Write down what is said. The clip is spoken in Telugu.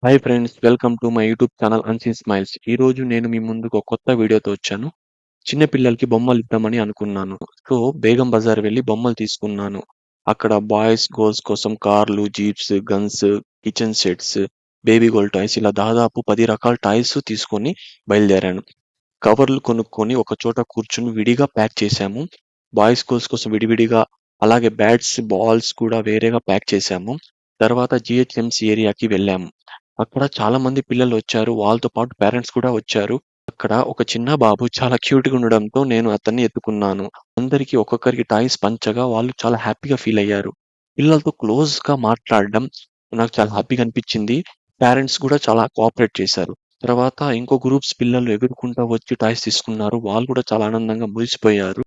Hi friends, welcome to my YouTube channel unseen smiles. ఈ రోజు నేను మీ ముందుకు ఒక కొత్త వీడియోతో వచ్చాను. చిన్న పిల్లలకి బొమ్మలు ఇద్దామని అనుకున్నాను. సో బేగం బజార్ వెళ్ళి బొమ్మలు తీసుకున్నాను. అక్కడ బాయ్స్, గర్ల్స్ కోసం కార్లు, jeeps, guns, kitchen sets, baby gold toys ఇలా దాదాపు 10 రకాల టాయ్స్ తీసుకొని బయలుదేరాను. కవర్లు కొనుక్కొని ఒక చోట కూర్చుని విడిగా ప్యాక్ చేశాము. బాయ్స్, గర్ల్స్ కోసం విడివిడిగా, అలాగే బ్యాట్స్, బాల్స్ కూడా వేరేగా ప్యాక్ చేశాము. తర్వాత జిహెచ్ఎంసి ఏరియాకి వెళ్ళాము. అక్కడ చాలా మంది పిల్లలు వచ్చారు. వాళ్ళతో పాటు పేరెంట్స్ కూడా వచ్చారు. అక్కడ ఒక చిన్న బాబు చాలా క్యూట్‌గా ఉండడంతో నేను అతన్ని ఎత్తుకున్నాను. అందరికి ఒక్కొక్కరికి టాయ్స్ పంచగా వాళ్ళు చాలా హ్యాపీగా ఫీల్ అయ్యారు. పిల్లలతో క్లోజ్‌గా మాట్లాడడం నాకు చాలా హ్యాపీగా అనిపించింది. పేరెంట్స్ కూడా చాలా కోఆపరేట్ చేశారు. తర్వాత ఇంకో గ్రూప్స్ పిల్లలు ఎగురుకుంటా వచ్చి టాయ్స్ తీసుకున్నారు. వాళ్ళు కూడా చాలా ఆనందంగా మురిసిపోయారు.